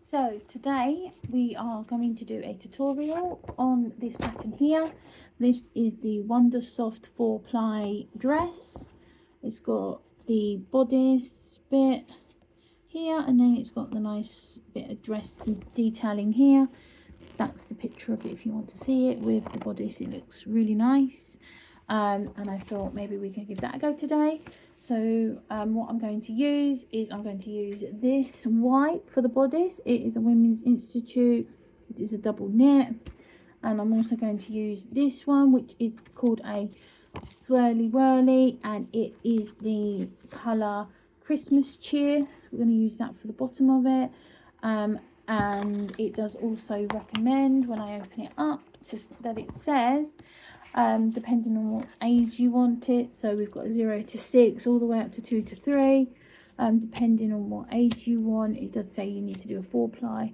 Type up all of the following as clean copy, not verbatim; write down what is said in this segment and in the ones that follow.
So today we are going to do a tutorial on this pattern here. This is the Wonder Soft 4-ply dress. It's got the bodice bit here, and then it's got the nice bit of dress detailing here. That's the picture of it if you want to see it with the bodice. It looks really nice, and I thought maybe we can give that a go today. So what I'm going to use is I'm going to use this white for the bodice. It is a Women's Institute. It is a double knit, and I'm also going to use this one, which is called a swirly whirly, and it is the colour Christmas cheer. So we're going to use that for the bottom of it, and it does also recommend when I open it up that it says depending on what age you want it. So we've got 0 to 6 all the way up to 2 to 3. Depending on what age you want, it does say you need to do a 4-ply,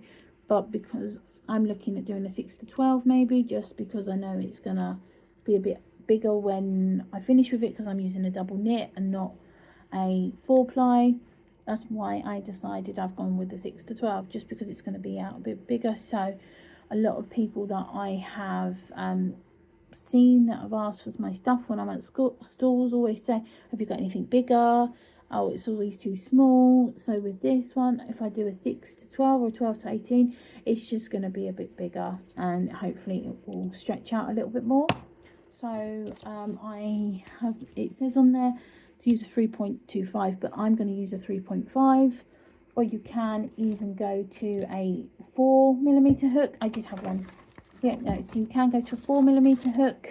but because I'm looking at doing a 6 to 12 maybe, just because I know it's gonna be a bit bigger when I finish with it, because I'm using a double knit and not a 4-ply. That's why I decided I've gone with the 6 to 12, just because it's going to be out a bit bigger. So a lot of people that I have seen that have asked for my stuff when I'm at stores always say, have you got anything bigger? Oh, it's always too small. So with this one, if I do a 6 to 12 or 12 to 18, it's just going to be a bit bigger, and hopefully it will stretch out a little bit more. So it says on there to use a 3.25, but I'm going to use a 3.5, or you can even go to a 4mm hook. I did have one. Yeah, no, so you can go to a 4mm hook,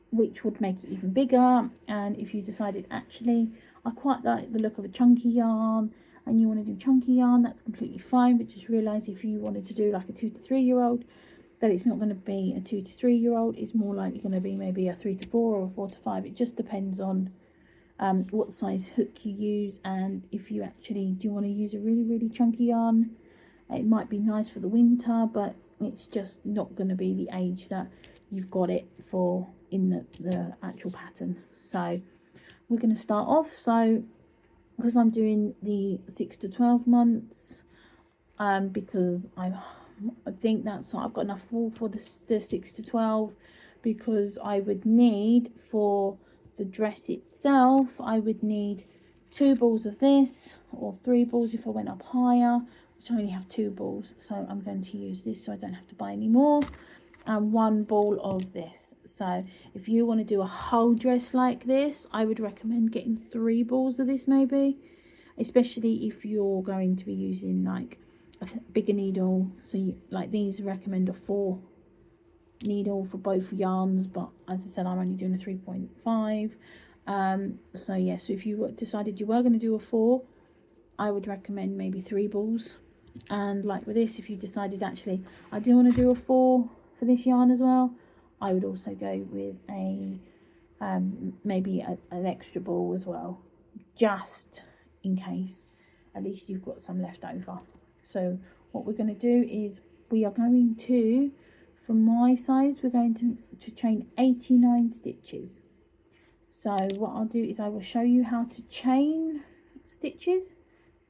which would make it even bigger. And if you decided, actually, I quite like the look of a chunky yarn, and you want to do chunky yarn, that's completely fine. But just realise if you wanted to do like a 2 to 3 year old, that it's not going to be a 2 to 3 year old. It's more likely going to be maybe a 3 to 4 or a 4 to 5. It just depends on what size hook you use, and if you actually do want to use a really chunky yarn. It might be nice for the winter, but it's just not going to be the age that you've got it for in the actual pattern. So we're going to start off. So because I'm doing the 6 to 12 months, because I think that's what I've got enough wool for the 6 to 12, because I would need, for the dress itself, I would need 2 balls of this, or 3 balls if I went up higher, which I only have 2 balls, so I'm going to use this so I don't have to buy any more, and 1 ball of this. So if you want to do a whole dress like this, I would recommend getting 3 balls of this maybe, especially if you're going to be using like a bigger needle. So like these recommend a 4 needle for both yarns, but as I said, I'm only doing a 3.5. So yeah, so if you decided you were going to do a 4, I would recommend maybe 3 balls. And like with this, if you decided actually I do want to do a 4 for this yarn as well, I would also go with a maybe an extra ball as well, just in case. At least you've got some left over. So what we're going to do is we are going to, for my size, we're going to chain 89 stitches. So what I'll do is I will show you how to chain stitches,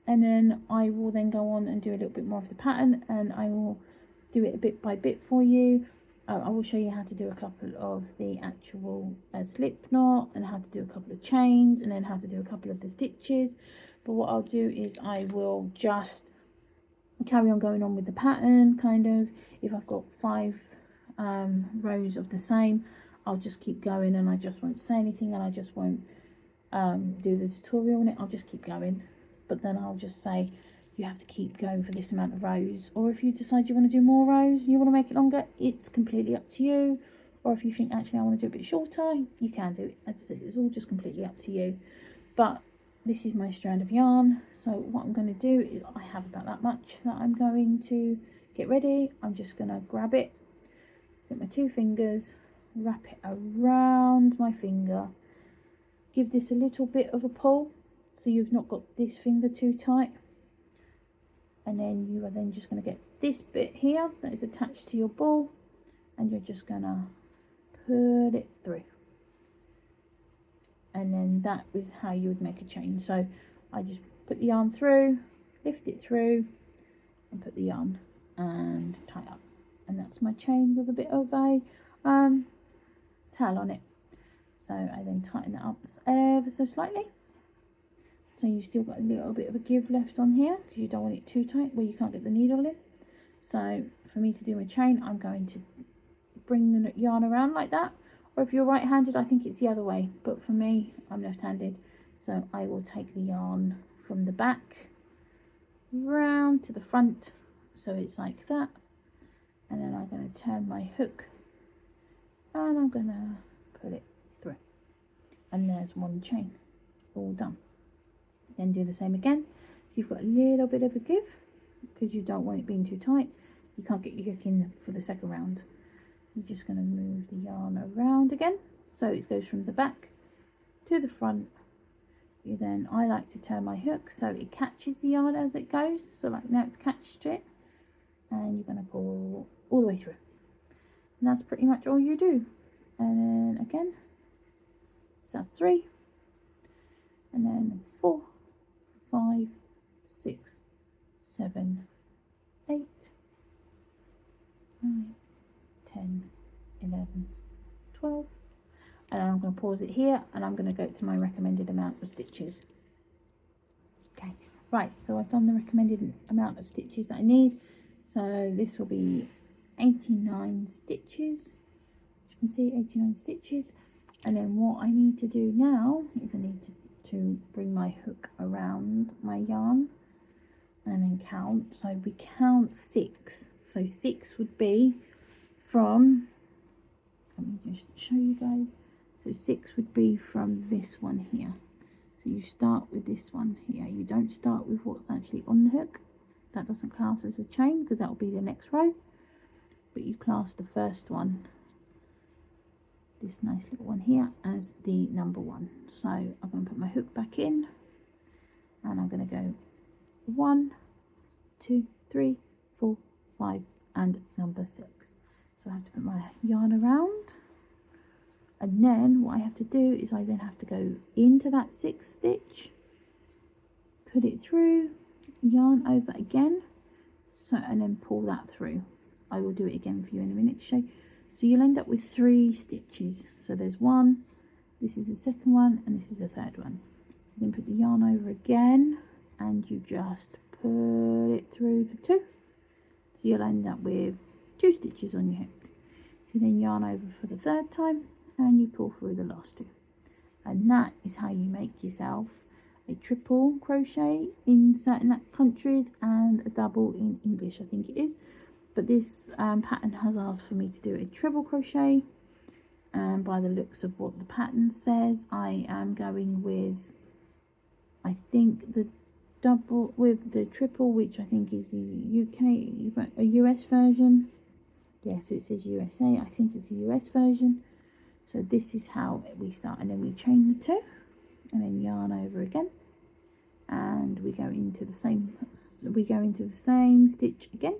and then I will then go on and do a little bit more of the pattern, and I will do it bit by bit for you. I will show you how to do a couple of the actual slip knot, and how to do a couple of chains, and then how to do a couple of the stitches. But what I'll do is I will just carry on going on with the pattern, kind of. If I've got 5 rows of the same, I'll just keep going, and I just won't say anything, and I just won't do the tutorial on it. I'll just keep going, but then I'll just say you have to keep going for this amount of rows. Or if you decide you want to do more rows and you want to make it longer, it's completely up to you. Or if you think actually I want to do a bit shorter, you can do it. As I said, it's all just completely up to you. But this is my strand of yarn, so what I'm going to do is I have about that much that I'm going to get ready. I'm just going to grab it, get my 2 fingers, wrap it around my finger, give this a little bit of a pull so you've not got this finger too tight, and then you are then just going to get this bit here that is attached to your ball, and you're just going to pull it through, and then that is how you would make a chain. So I just put the yarn through, lift it through, and put the yarn and tie up. And that's my chain with a bit of a tail on it. So I then tighten it up ever so slightly. So you've still got a little bit of a give left on here because you don't want it too tight where you can't get the needle in. So for me to do my chain, I'm going to bring the yarn around like that. Or if you're right-handed, I think it's the other way. But for me, I'm left-handed. So I will take the yarn from the back round to the front. So it's like that. And then I'm going to turn my hook and I'm going to put it through. And there's one chain all done. Then do the same again. So you've got a little bit of a give because you don't want it being too tight. You can't get your hook in for the second round. You're just going to move the yarn around again. So it goes from the back to the front. I like to turn my hook so it catches the yarn as it goes. So like now it's catched it. And you're going to pull all the way through. And that's pretty much all you do. And then again. So that's 3. And then 4, 5, 6, 7, 8, 9, 10, 11, 12. And I'm going to pause it here and I'm going to go to my recommended amount of stitches. Okay, right, so I've done the recommended amount of stitches that I need. So this will be 89 stitches. As you can see, 89 stitches. And then what I need to do now is I need to bring my hook around my yarn and then count. So we count 6. So 6 would be from, let me just show you guys. So 6 would be from this one here. So you start with this one here. You don't start with what's actually on the hook. That doesn't class as a chain because that will be the next row. But you class the first one, this nice little one here, as the number 1. So I'm going to put my hook back in and I'm going to go 1, 2, 3, 4, 5 and number 6. So I have to put my yarn around, and then what I have to do is I then have to go into that 6th stitch, put it through, yarn over again, so and then pull that through. I will do it again for you in a minute to show you. So you'll end up with 3 stitches. So there's 1, this is the second one, and this is the third one. Then put the yarn over again and you just pull it through the 2. So you'll end up with 2 stitches on your hook. You then yarn over for the third time and you pull through the last 2. And that is how you make yourself a triple crochet in certain countries and a double in English, I think it is. But this pattern has asked for me to do a triple crochet, and by the looks of what the pattern says, I am going with, I think, the double with the triple, which I think is a US version. Yeah, so it says USA. I think it's a US version. So this is how we start, and then we chain the 2 and then yarn over again, and we go into the same stitch again.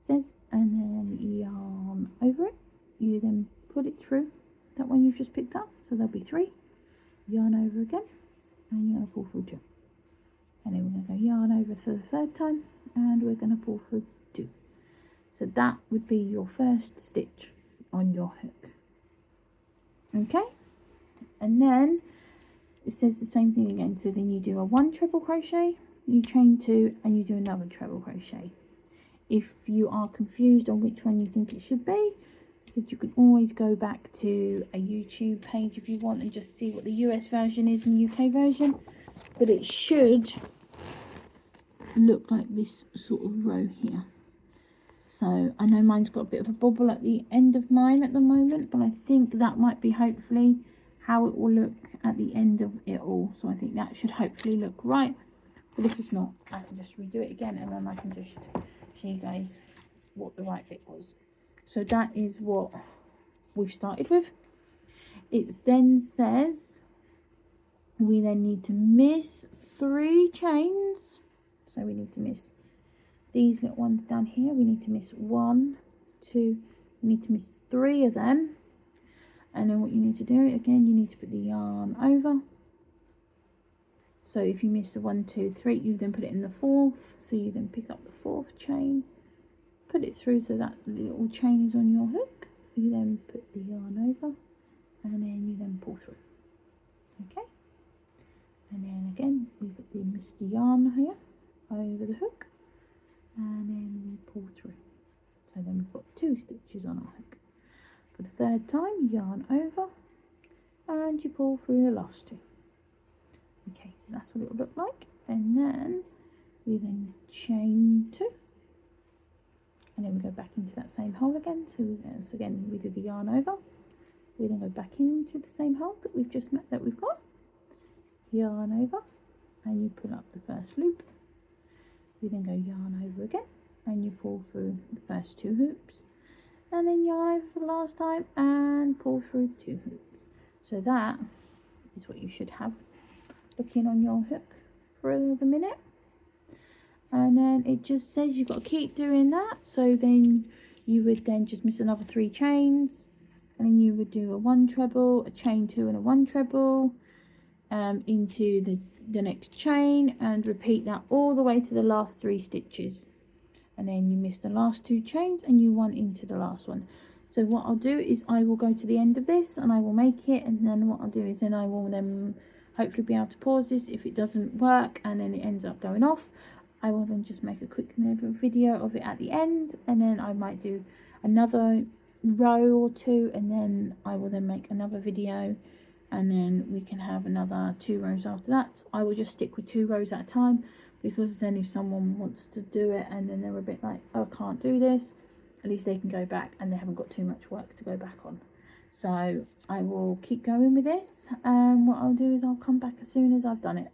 Says, and then yarn over it. You then put it through that one you've just picked up. So there'll be 3. Yarn over again, and you're going to pull through 2. And then we're going to go yarn over for the third time, and we're going to pull through 2. So that would be your first stitch on your hook. Okay, and then it says the same thing again. So then you do a 1 treble crochet, you chain 2, and you do another treble crochet. If you are confused on which one you think it should be, so you can always go back to a YouTube page if you want and just see what the US version is and UK version. But it should look like this sort of row here. So I know mine's got a bit of a bobble at the end of mine at the moment, but I think that might be hopefully how it will look at the end of it all. So I think that should hopefully look right. But if it's not, I can just redo it again, and then I can just show you guys what the right bit was. So that is what we've started with. It then says we then need to miss 3 chains. So we need to miss these little ones down here. We need to miss 1, 2, we need to miss 3 of them. And then what you need to do, again, you need to put the yarn over. So if you miss the 1, 2, 3, you then put it in the 4th. So you then pick up the 4th chain, put it through so that the little chain is on your hook. You then put the yarn over, and then you then pull through. Okay, and then again we put the misty yarn here over the hook, and then we pull through. So then we've got 2 stitches on our hook. For the 3rd time, yarn over, and you pull through the last 2. Okay, so that's what it will look like. And then we then chain 2, and then we go back into that same hole again. So again we do the yarn over, we then go back into the same hole that we've just met, that we've got, yarn over, and you pull up the first loop. You then go yarn over again, and you pull through the first 2 hoops, and then yarn over for the last time and pull through 2 hoops. So that is what you should have looking on your hook for the minute. And then it just says you've got to keep doing that. So then you would then just miss another 3 chains, and then you would do a 1 treble, a chain 2 and a 1 treble into the next chain, and repeat that all the way to the last 3 stitches. And then you miss the last 2 chains and you 1 into the last one. So what I'll do is I will go to the end of this and I will make it, and then what I'll do is then I will then hopefully be able to pause this if it doesn't work and then it ends up going off. I will then just make a quick video of it at the end, and then I might do another row or 2, and then I will then make another video, and then we can have another 2 rows after that. I will just stick with 2 rows at a time, because then if someone wants to do it and then they're a bit like, oh, I can't do this, at least they can go back and they haven't got too much work to go back on. So I will keep going with this, and what I'll do is I'll come back as soon as I've done it.